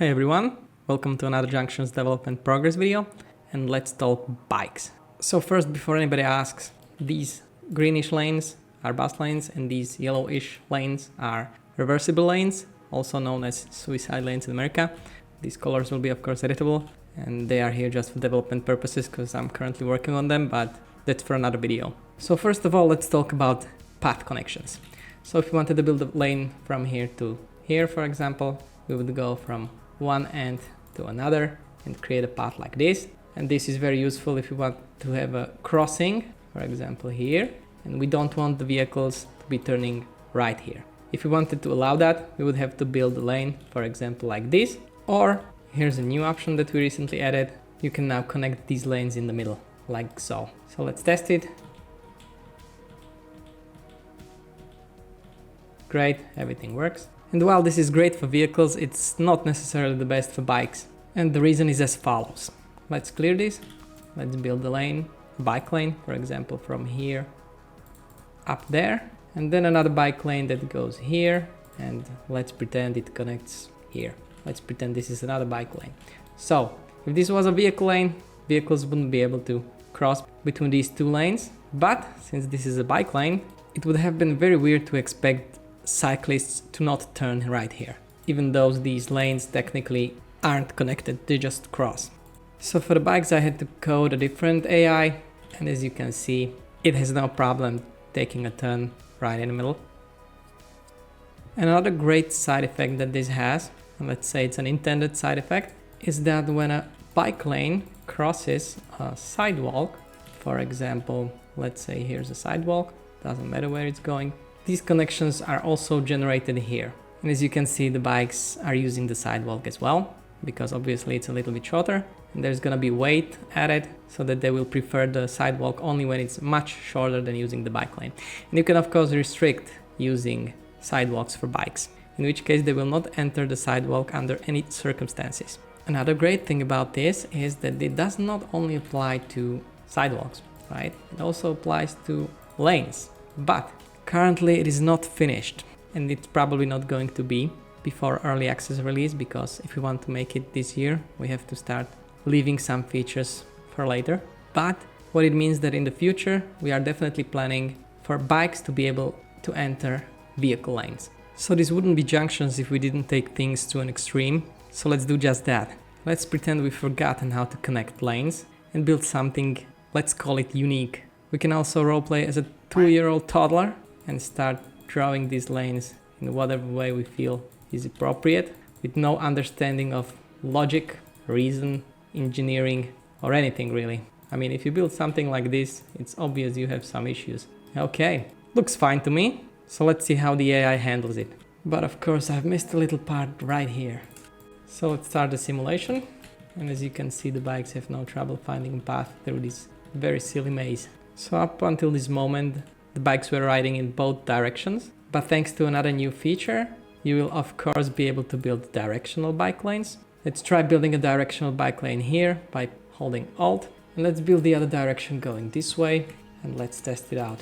Hey everyone, welcome to another Junxions development progress video, and let's talk bikes. So first, before anybody asks, these greenish lanes are bus lanes and these yellowish lanes are reversible lanes, also known as suicide lanes in America. These colors will be of course editable and they are here just for development purposes because I'm currently working on them, but that's for another video. So first of all, let's talk about path connections. So if you wanted to build a lane from here to here, for example, we would go from one end to another and create a path like this. And this is very useful if you want to have a crossing, for example here, and we don't want the vehicles to be turning right here. If we wanted to allow that, we would have to build a lane, for example, like this. Or here's a new option that we recently added. You can now connect these lanes in the middle, like so. So let's test it. Great, everything works. And while this is great for vehicles, it's not necessarily the best for bikes. And the reason is as follows. Let's clear this. Let's build a lane, a bike lane, for example, from here up there. And then another bike lane that goes here. And let's pretend it connects here. Let's pretend this is another bike lane. So if this was a vehicle lane, vehicles wouldn't be able to cross between these two lanes. But since this is a bike lane, it would have been very weird to expect cyclists to not turn right here, even though these lanes technically aren't connected, they just cross. So for the bikes I had to code a different AI, and as you can see, it has no problem taking a turn right in the middle. Another great side effect that this has, and let's say it's an intended side effect, is that when a bike lane crosses a sidewalk, for example, let's say here's a sidewalk, doesn't matter where it's going, these connections are also generated here. And as you can see, the bikes are using the sidewalk as well, because obviously it's a little bit shorter and there's gonna be weight added so that they will prefer the sidewalk only when it's much shorter than using the bike lane. And you can of course restrict using sidewalks for bikes, in which case they will not enter the sidewalk under any circumstances. Another great thing about this is that it does not only apply to sidewalks, right? It also applies to lanes, but currently it is not finished, and it's probably not going to be before early access release, because if we want to make it this year, we have to start leaving some features for later. But what it means that in the future, we are definitely planning for bikes to be able to enter vehicle lanes. So this wouldn't be Junxions if we didn't take things to an extreme. So let's do just that. Let's pretend we've forgotten how to connect lanes and build something, let's call it unique. We can also roleplay as a 2-year-old toddler and start drawing these lanes in whatever way we feel is appropriate, with no understanding of logic, reason, engineering, or anything really. I mean, if you build something like this, it's obvious you have some issues. Okay, looks fine to me. So let's see how the AI handles it. But of course, I've missed a little part right here. So let's start the simulation. And as you can see, the bikes have no trouble finding a path through this very silly maze. So up until this moment, the bikes were riding in both directions, but thanks to another new feature, you will of course be able to build directional bike lanes. Let's try building a directional bike lane here by holding Alt, and let's build the other direction going this way, and let's test it out.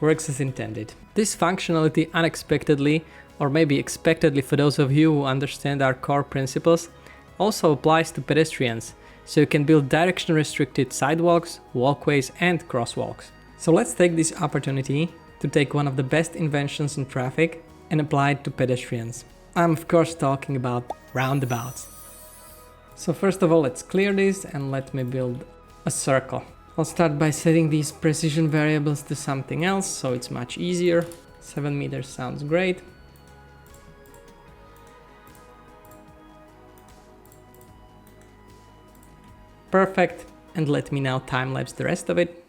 Works as intended. This functionality unexpectedly, or maybe expectedly for those of you who understand our core principles, also applies to pedestrians. So you can build direction restricted sidewalks, walkways and crosswalks. So let's take this opportunity to take one of the best inventions in traffic and apply it to pedestrians. I'm of course talking about roundabouts. So first of all, let's clear this and let me build a circle. I'll start by setting these precision variables to something else so it's much easier. 7 meters sounds great. Perfect, and let me now time-lapse the rest of it.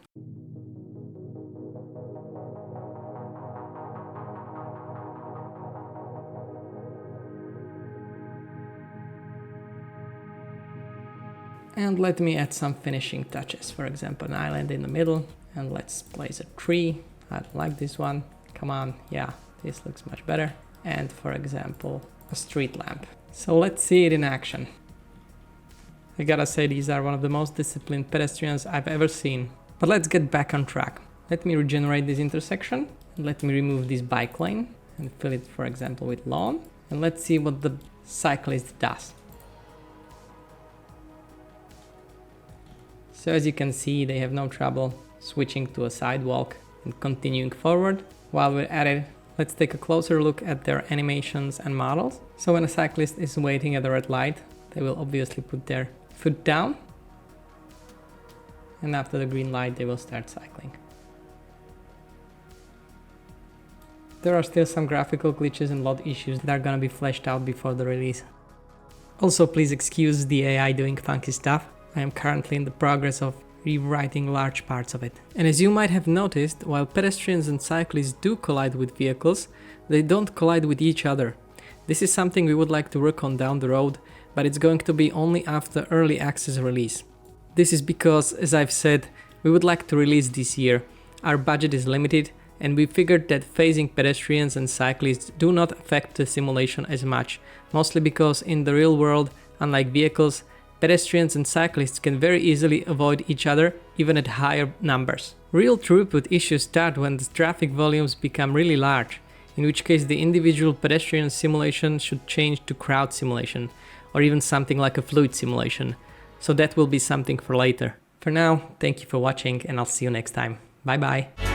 And let me add some finishing touches, for example an island in the middle, and let's place a tree. I don't like this one, come on, yeah, this looks much better. And for example, a street lamp. So let's see it in action. I gotta say, these are one of the most disciplined pedestrians I've ever seen. But let's get back on track. Let me regenerate this intersection. Let me remove this bike lane. and fill it, for example, with lawn. And let's see what the cyclist does. So as you can see, they have no trouble switching to a sidewalk and continuing forward. While we're at it, let's take a closer look at their animations and models. So when a cyclist is waiting at a red light, they will obviously put their foot down. And after the green light, they will start cycling. There are still some graphical glitches and load issues that are gonna be fleshed out before the release. Also, please excuse the AI doing funky stuff. I am currently in the progress of rewriting large parts of it. And as you might have noticed, while pedestrians and cyclists do collide with vehicles, they don't collide with each other. This is something we would like to work on down the road, but it's going to be only after early access release. This is because, as I've said, we would like to release this year. Our budget is limited, and we figured that phasing pedestrians and cyclists do not affect the simulation as much, mostly because in the real world, unlike vehicles, pedestrians and cyclists can very easily avoid each other, even at higher numbers. Real throughput issues start when the traffic volumes become really large, in which case the individual pedestrian simulation should change to crowd simulation, or even something like a fluid simulation. So that will be something for later. For now, thank you for watching, and I'll see you next time. Bye bye.